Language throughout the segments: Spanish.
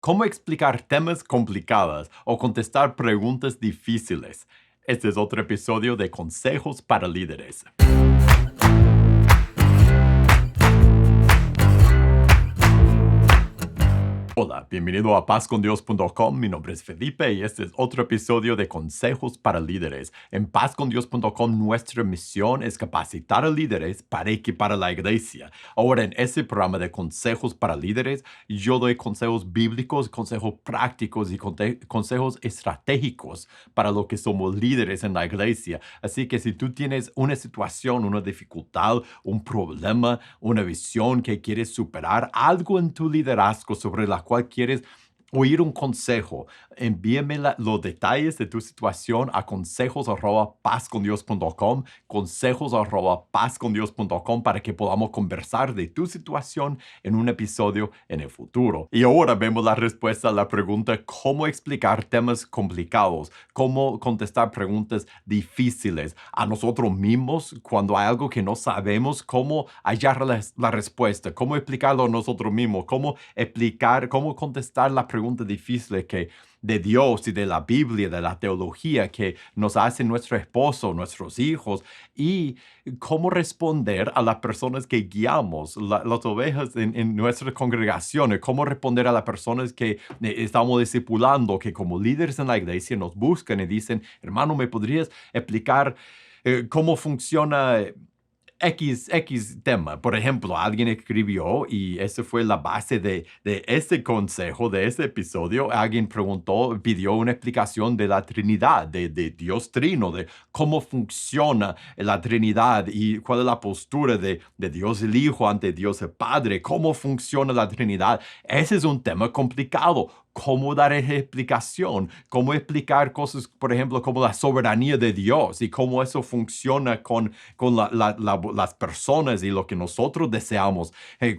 ¿Cómo explicar temas complicados o contestar preguntas difíciles? Este es otro episodio de Consejos para Líderes. Hola, bienvenido a pazcondios.com. Mi nombre es Felipe y este es otro episodio de Consejos para Líderes. En pazcondios.com nuestra misión es capacitar a líderes para equipar a la iglesia. Ahora en ese programa de Consejos para Líderes, yo doy consejos bíblicos, consejos prácticos y consejos estratégicos para lo que somos líderes en la iglesia. Así que si tú tienes una situación, una dificultad, un problema, una visión que quieres superar, algo en tu liderazgo sobre la cual quieres oír un consejo, envíame los detalles de tu situación a consejos@pazcondios.com, consejos@pazcondios.com para que podamos conversar de tu situación en un episodio en el futuro. Y ahora vemos la respuesta a la pregunta cómo explicar temas complicados, cómo contestar preguntas difíciles a nosotros mismos cuando hay algo que no sabemos, cómo hallar la respuesta, cómo explicarlo a nosotros mismos, cómo explicar, cómo contestar la pregunta difícil que de Dios y de la Biblia, de la teología que nos hace nuestro esposo, nuestros hijos, y cómo responder a las personas que guiamos, las ovejas en nuestras congregaciones, cómo responder a las personas que estamos discipulando, que como líderes en la iglesia nos buscan y dicen, hermano, ¿me podrías explicar cómo funciona X tema? Por ejemplo, alguien escribió, y esa fue la base de ese consejo, de ese episodio. Alguien preguntó, pidió una explicación de la Trinidad, de Dios Trino, de cómo funciona la Trinidad y cuál es la postura de Dios el Hijo ante Dios el Padre, cómo funciona la Trinidad. Ese es un tema complicado. ¿Cómo dar esa explicación? ¿Cómo explicar cosas, por ejemplo, como la soberanía de Dios y cómo eso funciona con las personas y lo que nosotros deseamos?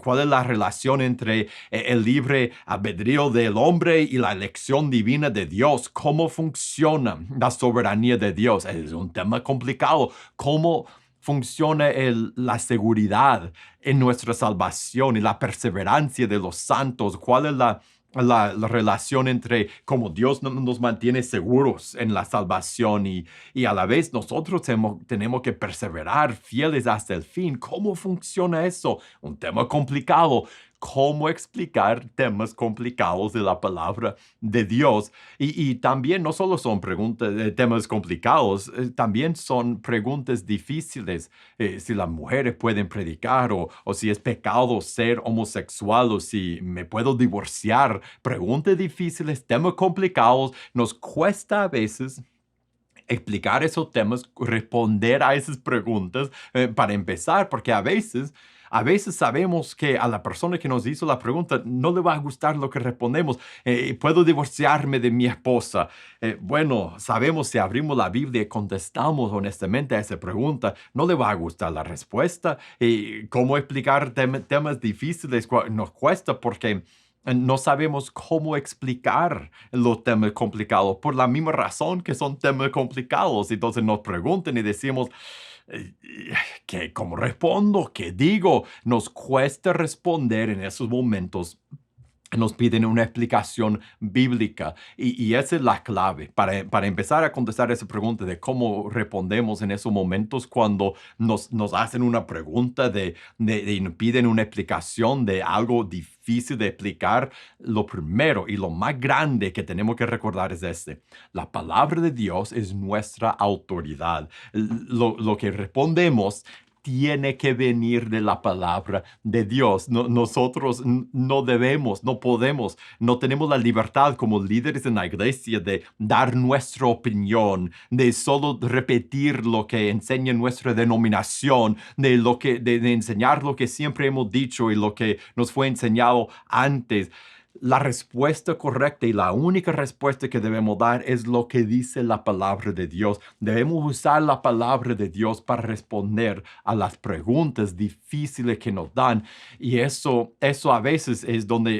¿Cuál es la relación entre el libre albedrío del hombre y la elección divina de Dios? ¿Cómo funciona la soberanía de Dios? Es un tema complicado. ¿Cómo funciona la seguridad en nuestra salvación y la perseverancia de los santos? ¿Cuál es la relación entre cómo Dios nos mantiene seguros en la salvación y a la vez nosotros tenemos que perseverar fieles hasta el fin? ¿Cómo funciona eso? Un tema complicado. ¿Cómo explicar temas complicados de la palabra de Dios? Y también no solo son preguntas, temas complicados, también son preguntas difíciles. Si las mujeres pueden predicar o si es pecado ser homosexual o si me puedo divorciar. Preguntas difíciles, temas complicados. Nos cuesta a veces explicar esos temas, responder a esas preguntas para empezar, porque a veces sabemos que a la persona que nos hizo la pregunta no le va a gustar lo que respondemos. ¿Puedo divorciarme de mi esposa? Bueno, sabemos si abrimos la Biblia y contestamos honestamente a esa pregunta, no le va a gustar la respuesta. ¿Cómo explicar temas difíciles nos cuesta? Porque no sabemos cómo explicar los temas complicados por la misma razón que son temas complicados. Entonces nos preguntan y decimos, eh, ¿cómo respondo? ¿Qué digo? Nos cuesta responder en esos momentos. Nos piden una explicación bíblica y esa es la clave para empezar a contestar esa pregunta de cómo respondemos en esos momentos cuando nos hacen una pregunta y nos piden una explicación de algo difícil de explicar. Lo primero y lo más grande que tenemos que recordar es este: la palabra de Dios es nuestra autoridad. Lo que respondemos tiene que venir de la palabra de Dios. Nosotros no debemos, no podemos, no tenemos la libertad como líderes en la iglesia de dar nuestra opinión, de solo repetir lo que enseña nuestra denominación, de enseñar lo que siempre hemos dicho y lo que nos fue enseñado antes. La respuesta correcta y la única respuesta que debemos dar es lo que dice la palabra de Dios. Debemos usar la palabra de Dios para responder a las preguntas difíciles que nos dan. Y eso a veces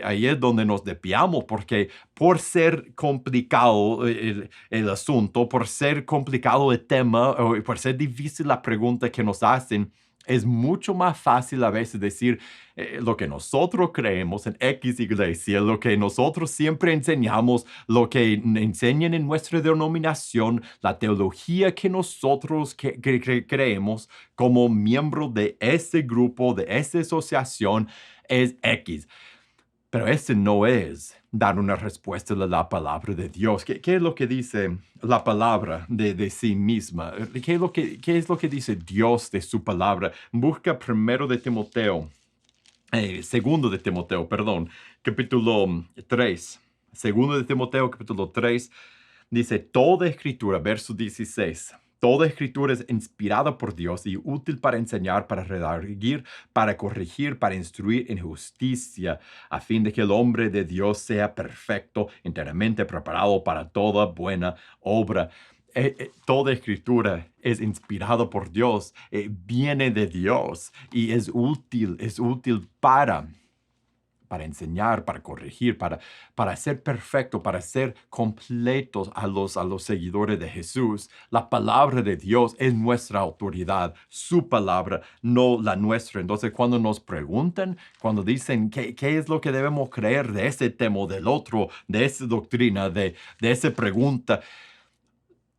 ahí es donde nos desviamos, porque por ser complicado el asunto, por ser complicado el tema, o por ser difícil la pregunta que nos hacen, Es mucho más fácil a veces decir lo que nosotros creemos en X iglesia, lo que nosotros siempre enseñamos, lo que enseñan en nuestra denominación, la teología que nosotros creemos como miembro de ese grupo, de esa asociación, es X. Pero ese no es dar una respuesta de la palabra de Dios. ¿Qué es lo que dice la palabra de sí misma? ¿Qué es lo que dice Dios de su palabra? Busca primero de Timoteo, segundo de Timoteo, perdón, capítulo 3. Segundo de Timoteo, capítulo 3, dice, toda escritura, verso 16. Toda escritura es inspirada por Dios y útil para enseñar, para redarguir, para corregir, para instruir en justicia, a fin de que el hombre de Dios sea perfecto, enteramente preparado para toda buena obra. Toda escritura es inspirada por Dios, viene de Dios y es útil para enseñar, para corregir, para ser perfecto, para ser completos a los seguidores de Jesús. La palabra de Dios es nuestra autoridad, su palabra, no la nuestra. Entonces, cuando nos preguntan, cuando dicen qué es lo que debemos creer de ese tema, del otro, de esa doctrina, de esa pregunta,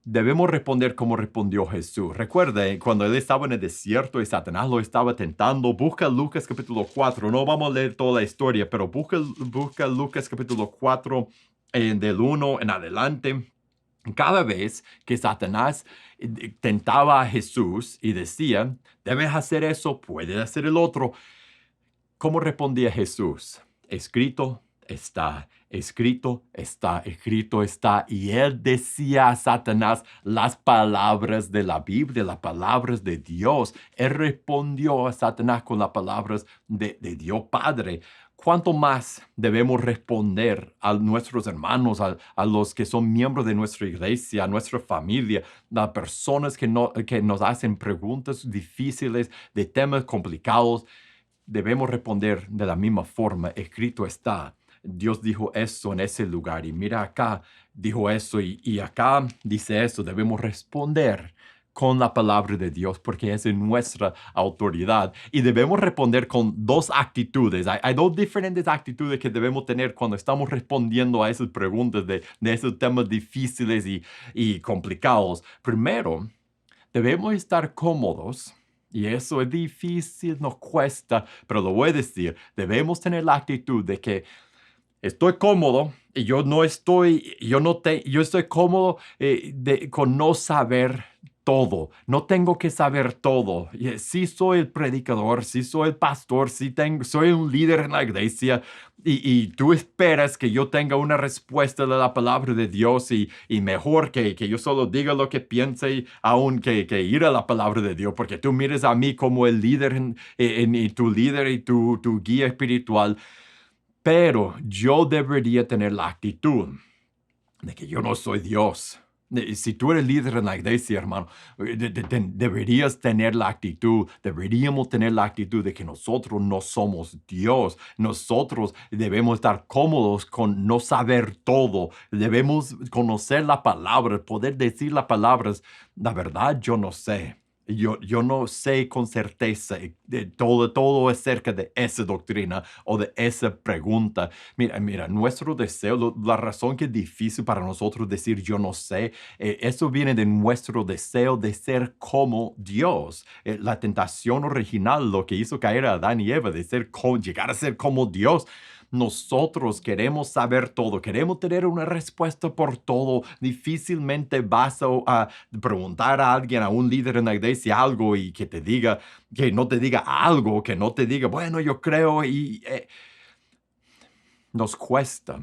debemos responder como respondió Jesús. Recuerde, cuando él estaba en el desierto y Satanás lo estaba tentando, busca Lucas capítulo 4. No vamos a leer toda la historia, pero busca Lucas capítulo 4 del 1 en adelante. Cada vez que Satanás tentaba a Jesús y decía, debes hacer eso, puedes hacer el otro, ¿cómo respondía Jesús? Escrito está, escrito está, escrito está. Y él decía a Satanás las palabras de la Biblia, las palabras de Dios. Él respondió a Satanás con las palabras de Dios Padre. ¿Cuánto más debemos responder a nuestros hermanos, a los que son miembros de nuestra iglesia, a nuestra familia, a personas que nos hacen preguntas difíciles de temas complicados? Debemos responder de la misma forma. Escrito está. Dios dijo eso en ese lugar y mira acá, dijo eso y acá dice eso. Debemos responder con la palabra de Dios porque es en nuestra autoridad y debemos responder con dos actitudes. Hay dos diferentes actitudes que debemos tener cuando estamos respondiendo a esas preguntas de esos temas difíciles y complicados. Primero, debemos estar cómodos. Y eso es difícil, nos cuesta, pero lo voy a decir, debemos tener la actitud de que estoy cómodo y yo estoy cómodo con no saber todo. No tengo que saber todo. Sí soy el predicador, sí soy el pastor, soy un líder en la iglesia y tú esperas que yo tenga una respuesta de la palabra de Dios y mejor que yo solo diga lo que piense aún que ir a la palabra de Dios, porque tú mires a mí como el líder y tu líder y tu guía espiritual. Pero yo debería tener la actitud de que yo no soy Dios. Si tú eres líder en la iglesia, hermano, deberías tener la actitud, deberíamos tener la actitud de que nosotros no somos Dios. Nosotros debemos estar cómodos con no saber todo. Debemos conocer la palabra, poder decir las palabras. La verdad, yo no sé. Yo no sé con certeza de todo acerca de esa doctrina o de esa pregunta. Mira, nuestro deseo, la razón que es difícil para nosotros decir yo no sé, eso viene de nuestro deseo de ser como Dios. La tentación original, lo que hizo caer a Adán y Eva, de llegar a ser como Dios. Nosotros queremos saber todo, queremos tener una respuesta por todo. Difícilmente vas a preguntar a alguien, a un líder en la iglesia, algo y que no te diga algo, que no te diga, bueno, yo creo nos cuesta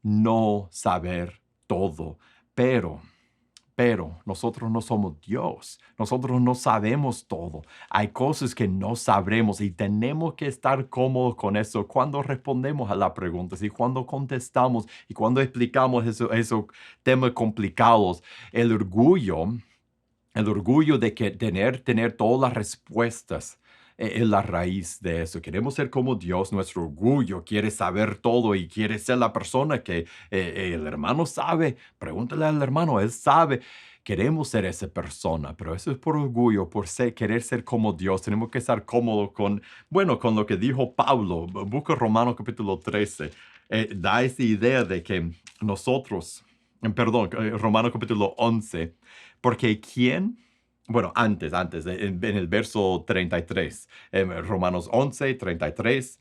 no saber todo, pero nosotros no somos Dios. Nosotros no sabemos todo. Hay cosas que no sabremos y tenemos que estar cómodos con eso cuando respondemos a las preguntas y cuando contestamos y cuando explicamos esos temas complicados. El orgullo de tener todas las respuestas es la raíz de eso. Queremos ser como Dios, nuestro orgullo quiere saber todo y quiere ser la persona que el hermano sabe. Pregúntale al hermano, él sabe. Queremos ser esa persona, pero eso es por orgullo, por querer ser como Dios. Tenemos que estar cómodos con, bueno, con lo que dijo Pablo. Busca Romanos capítulo 13. Da esa idea de que nosotros, perdón, Romanos capítulo 11, porque ¿quién? Bueno, antes, en el verso 33, Romanos 11, 33,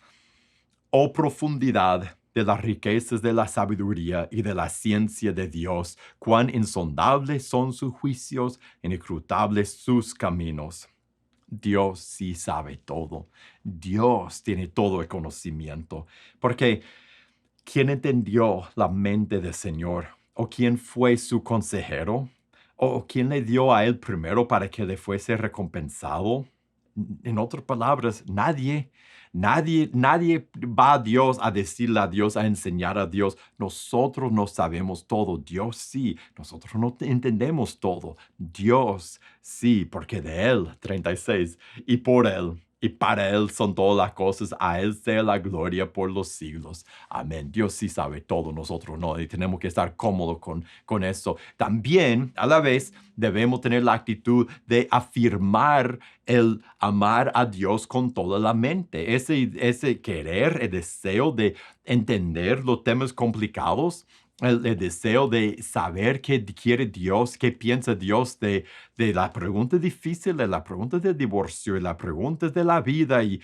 oh profundidad de las riquezas de la sabiduría y de la ciencia de Dios, cuán insondables son sus juicios, inescrutables sus caminos. Dios sí sabe todo. Dios tiene todo el conocimiento. Porque ¿quién entendió la mente del Señor? ¿O quién fue su consejero? ¿O quién le dio a él primero para que le fuese recompensado? En otras palabras, nadie. Nadie va a Dios a decirle a Dios, a enseñar a Dios. Nosotros no sabemos todo. Dios sí. Nosotros no entendemos todo. Dios sí, porque de Él, 36, y por Él, y para Él son todas las cosas. A Él sea la gloria por los siglos. Amén. Dios sí sabe todo, nosotros no. Y tenemos que estar cómodos con eso. También, a la vez, debemos tener la actitud de afirmar el amar a Dios con toda la mente. Ese querer, el deseo de entender los temas complicados, el deseo de saber qué quiere Dios, qué piensa Dios de la pregunta difícil, de la pregunta del divorcio, de las preguntas de la vida. Y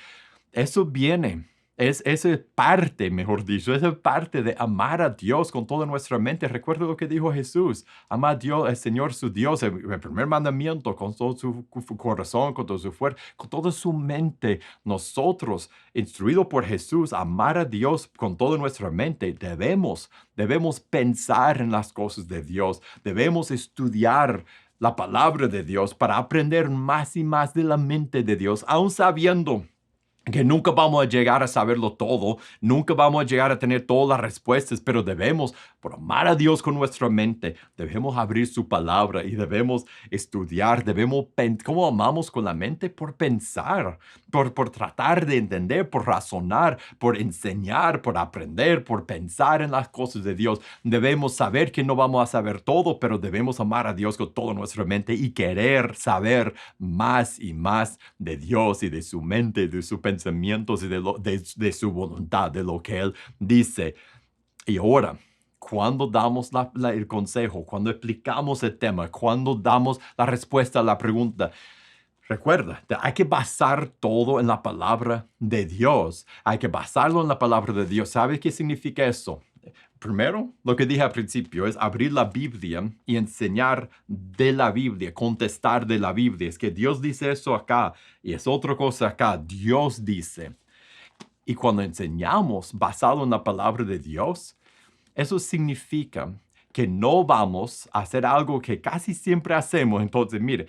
eso viene. Eso es parte, mejor dicho, eso es parte de amar a Dios con toda nuestra mente. Recuerda lo que dijo Jesús: ama a Dios, el Señor su Dios, el primer mandamiento, con todo su corazón, con toda su fuerza, con toda su mente. Nosotros, instruidos por Jesús, amar a Dios con toda nuestra mente, debemos pensar en las cosas de Dios, debemos estudiar la palabra de Dios para aprender más y más de la mente de Dios, aun sabiendo que nunca vamos a llegar a saberlo todo, nunca vamos a llegar a tener todas las respuestas, pero debemos, por amar a Dios con nuestra mente, debemos abrir su palabra y debemos estudiar, ¿cómo amamos con la mente? Por pensar, por tratar de entender, por razonar, por enseñar, por aprender, por pensar en las cosas de Dios. Debemos saber que no vamos a saber todo, pero debemos amar a Dios con toda nuestra mente y querer saber más y más de Dios y de su mente, de sus pensamientos y de su voluntad, de lo que Él dice. Y ahora, cuando damos el consejo, cuando explicamos el tema, cuando damos la respuesta a la pregunta, recuerda, hay que basar todo en la palabra de Dios. Hay que basarlo en la palabra de Dios. ¿Sabes qué significa eso? Primero, lo que dije al principio es abrir la Biblia y enseñar de la Biblia, contestar de la Biblia. Es que Dios dice eso acá y es otra cosa acá. Dios dice. Y cuando enseñamos basado en la palabra de Dios, eso significa que no vamos a hacer algo que casi siempre hacemos. Entonces, mire,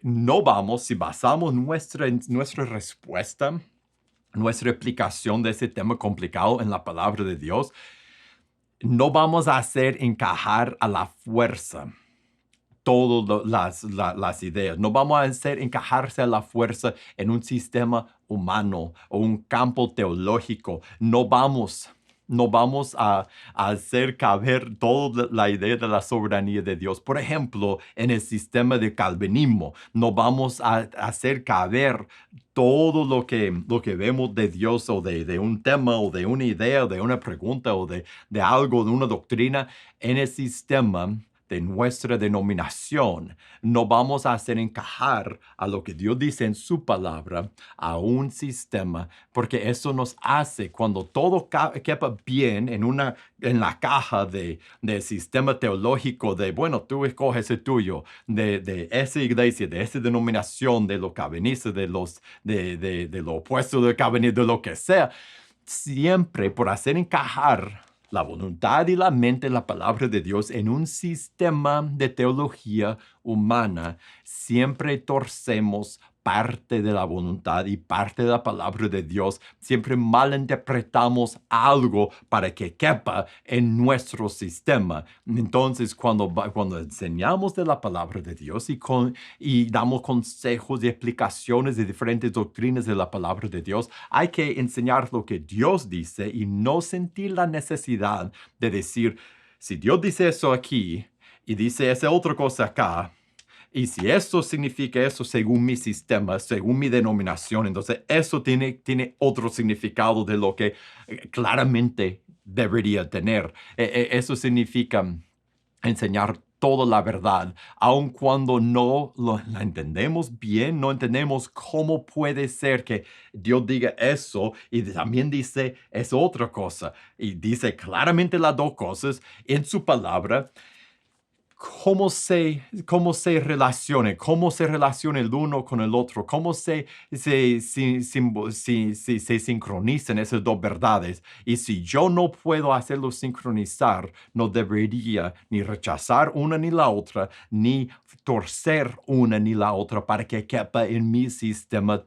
no vamos, si basamos nuestra respuesta, nuestra explicación de ese tema complicado en la palabra de Dios, no vamos a hacer encajar a la fuerza todas las ideas. No vamos a hacer encajarse a la fuerza en un sistema humano o un campo teológico. No vamos a hacer caber toda la idea de la soberanía de Dios. Por ejemplo, en el sistema de calvinismo, no vamos a hacer caber todo lo que vemos de Dios o de un tema o de una idea, de una pregunta o de algo, de una doctrina en el sistema de nuestra denominación. No vamos a hacer encajar a lo que Dios dice en su palabra a un sistema, porque eso nos hace, cuando todo quepa bien en la caja del sistema teológico de, bueno, tú escoges el tuyo, de esa iglesia, de esa denominación, de los calvinistas, de lo opuesto del calvinismo, de lo que sea, siempre por hacer encajar la voluntad y la mente, la palabra de Dios, en un sistema de teología humana, siempre torcemos parte de la voluntad y parte de la palabra de Dios, siempre malinterpretamos algo para que quepa en nuestro sistema. Entonces, cuando enseñamos de la palabra de Dios y damos consejos y explicaciones de diferentes doctrinas de la palabra de Dios, hay que enseñar lo que Dios dice y no sentir la necesidad de decir, si Dios dice eso aquí y dice esa otra cosa acá, y si eso significa eso según mi sistema, según mi denominación, entonces eso tiene otro significado de lo que claramente debería tener. Eso significa enseñar toda la verdad, aun cuando no la entendemos bien, no entendemos cómo puede ser que Dios diga eso y también dice esa otra cosa. Y dice claramente las dos cosas en su palabra. Cómo se relaciona el uno con el otro, cómo se sincronizan esas dos verdades. Y si yo no puedo hacerlo sincronizar, no debería ni rechazar una ni la otra, ni torcer una ni la otra para que quepa en mi sistema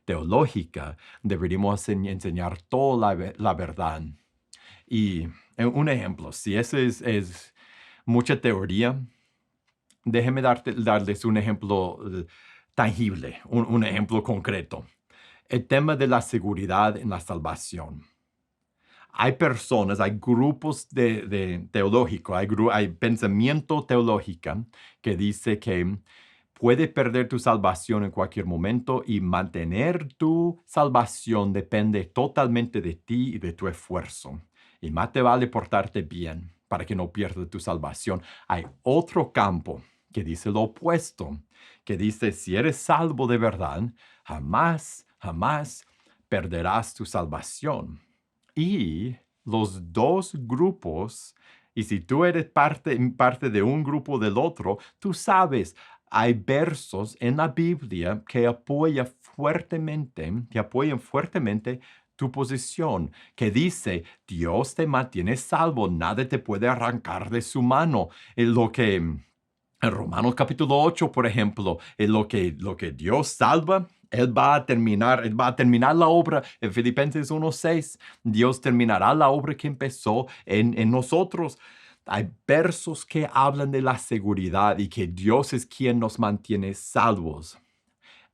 teológico. Deberíamos enseñar toda la verdad. Y un ejemplo, si eso es mucha teoría, déjeme darles un ejemplo tangible, un ejemplo concreto. El tema de la seguridad en la salvación. Hay personas, hay grupos teológicos, hay pensamiento teológico que dice que puedes perder tu salvación en cualquier momento y mantener tu salvación depende totalmente de ti y de tu esfuerzo. Y más te vale portarte bien para que no pierdas tu salvación. Hay otro campo que dice lo opuesto, que dice, si eres salvo de verdad, jamás perderás tu salvación. Y los dos grupos, y si tú eres parte de un grupo del otro, tú sabes, hay versos en la Biblia que apoyan fuertemente tu posición, que dice, Dios te mantiene salvo, nada te puede arrancar de su mano. Lo que en Romanos capítulo 8, por ejemplo, es lo que Dios salva. Él va a terminar la obra en Filipenses 1:6. Dios terminará la obra que empezó en nosotros. Hay versos que hablan de la seguridad y que Dios es quien nos mantiene salvos.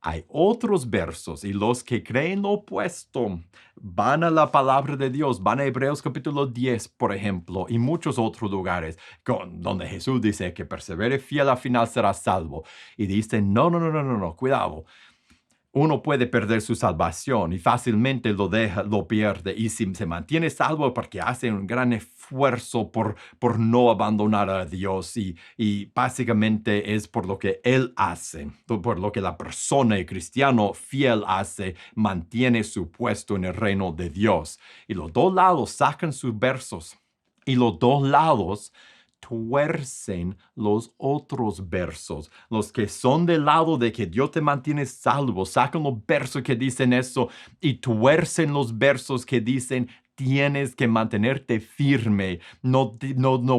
Hay otros versos y los que creen lo opuesto van a la palabra de Dios, van a Hebreos capítulo 10, por ejemplo, y muchos otros lugares donde Jesús dice que persevere fiel al final será salvo. Y dicen, no, cuidado. Uno puede perder su salvación y fácilmente lo pierde. Y si se mantiene salvo porque hace un gran esfuerzo por no abandonar a Dios y básicamente es por lo que Él hace, por lo que la persona, el cristiano fiel hace, mantiene su puesto en el reino de Dios. Y los dos lados sacan sus versos y los dos lados tuercen los otros versos. Los que son del lado de que Dios te mantiene salvo, sacan los versos que dicen eso y tuercen los versos que dicen tienes que mantenerte firme, no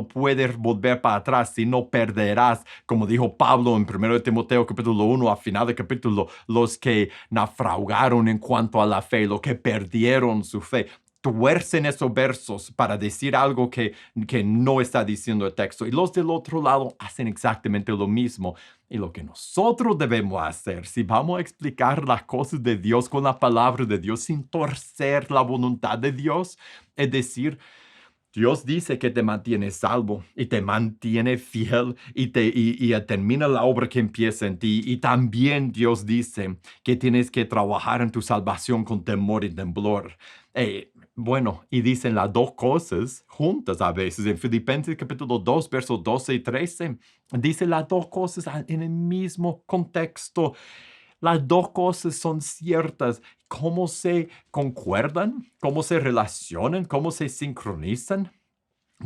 puedes volver para atrás, si no perderás, como dijo Pablo en 1 Timoteo capítulo 1, a final del capítulo, los que naufragaron en cuanto a la fe, los que perdieron su fe, tuercen esos versos para decir algo que no está diciendo el texto. Y los del otro lado hacen exactamente lo mismo. Y lo que nosotros debemos hacer, si vamos a explicar las cosas de Dios con la palabra de Dios sin torcer la voluntad de Dios, es decir, Dios dice que te mantiene salvo y te mantiene fiel y termina la obra que empieza en ti. Y también Dios dice que tienes que trabajar en tu salvación con temor y temblor. Bueno, y dicen las dos cosas juntas a veces. En Filipenses capítulo 2, versos 12 y 13, dice las dos cosas en el mismo contexto. Las dos cosas son ciertas. ¿Cómo se concuerdan? ¿Cómo se relacionan? ¿Cómo se sincronizan?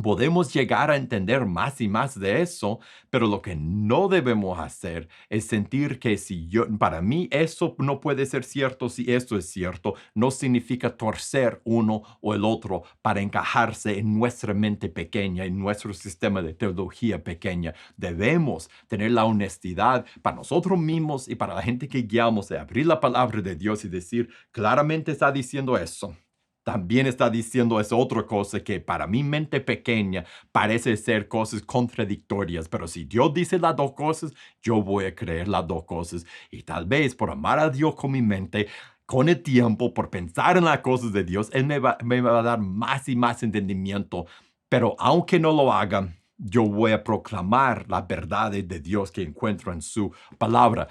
Podemos llegar a entender más y más de eso, pero lo que no debemos hacer es sentir que si yo, para mí eso no puede ser cierto, si esto es cierto, no significa torcer uno o el otro para encajarse en nuestra mente pequeña, en nuestro sistema de teología pequeña. Debemos tener la honestidad para nosotros mismos y para la gente que guiamos de abrir la palabra de Dios y decir, claramente está diciendo eso. También está diciendo esa otra cosa que para mi mente pequeña parece ser cosas contradictorias, pero si Dios dice las dos cosas, yo voy a creer las dos cosas. Y tal vez por amar a Dios con mi mente, con el tiempo, por pensar en las cosas de Dios, Él me va a dar más y más entendimiento. Pero aunque no lo haga, yo voy a proclamar las verdades de Dios que encuentro en su palabra.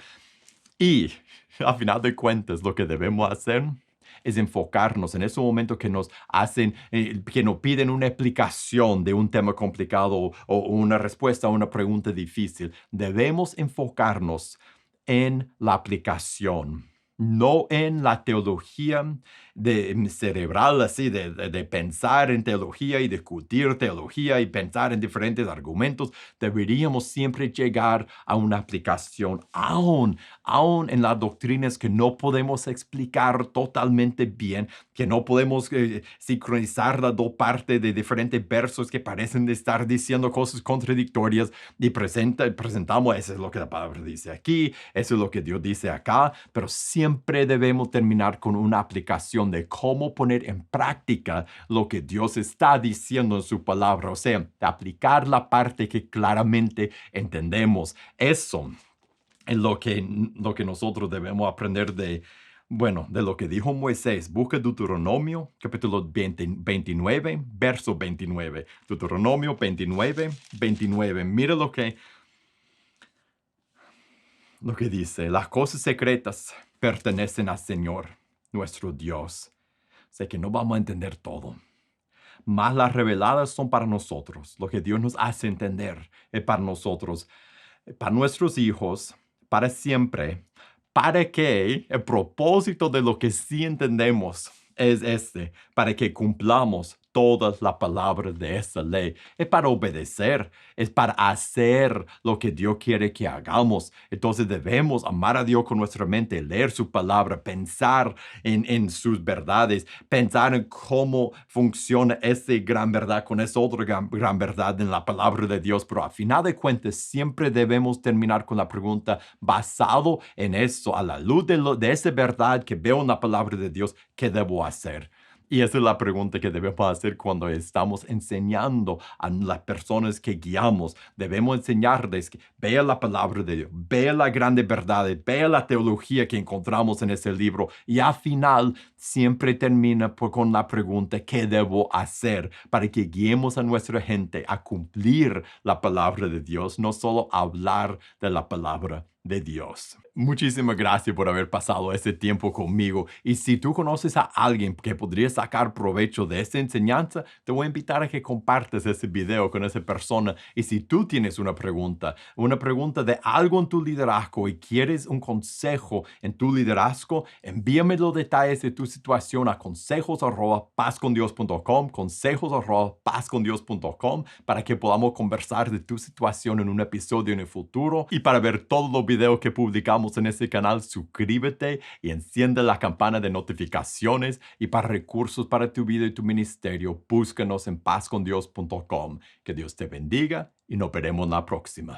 Y a final de cuentas, lo que debemos hacer es enfocarnos en esos momentos que nos hacen, que nos piden una explicación de un tema complicado o una respuesta a una pregunta difícil. Debemos enfocarnos en la aplicación, no en la teología cerebral, así, de pensar en teología y discutir teología y pensar en diferentes argumentos. Deberíamos siempre llegar a una aplicación, aún en las doctrinas que no podemos explicar totalmente bien, que no podemos sincronizar las dos partes de diferentes versos que parecen de estar diciendo cosas contradictorias y presentamos, eso es lo que la palabra dice aquí, eso es lo que Dios dice acá, pero siempre debemos terminar con una aplicación de cómo poner en práctica lo que Dios está diciendo en su palabra, o sea, de aplicar la parte que claramente entendemos. Eso es lo que nosotros debemos aprender de lo que dijo Moisés. Busca Deuteronomio, capítulo 29, verso 29. Deuteronomio 29, 29. Mira lo que dice. Las cosas secretas pertenecen al Señor, nuestro Dios. Sé que no vamos a entender todo, mas las reveladas son para nosotros. Lo que Dios nos hace entender es para nosotros, para nuestros hijos, para siempre, para que el propósito de lo que sí entendemos es este, para que cumplamos todas las palabras de esta ley. Es para obedecer, es para hacer lo que Dios quiere que hagamos. Entonces debemos amar a Dios con nuestra mente, leer su palabra, pensar en sus verdades, pensar en cómo funciona esa gran verdad con esa otra gran verdad en la palabra de Dios. Pero a final de cuentas siempre debemos terminar con la pregunta, basado en eso, a la luz de esa verdad que veo en la palabra de Dios, ¿qué debo hacer? Y esa es la pregunta que debemos hacer cuando estamos enseñando a las personas que guiamos. Debemos enseñarles que vea la palabra de Dios, vea la grande verdad, vea la teología que encontramos en ese libro. Y al final siempre termina con la pregunta, ¿qué debo hacer? Para que guiemos a nuestra gente a cumplir la palabra de Dios, no solo hablar de la palabra de Dios. Muchísimas gracias por haber pasado ese tiempo conmigo. Y si tú conoces a alguien que podría sacar provecho de esta enseñanza, te voy a invitar a que compartas ese video con esa persona. Y si tú tienes una pregunta de algo en tu liderazgo y quieres un consejo en tu liderazgo, envíame los detalles de tu situación a consejos@pazcondios.com, consejos@pazcondios.com, para que podamos conversar de tu situación en un episodio en el futuro. Y para ver todos los videos que publicamos en este canal, suscríbete y enciende la campana de notificaciones. Y para recursos para tu vida y tu ministerio, búscanos en pazcondios.com. Que Dios te bendiga y nos veremos la próxima.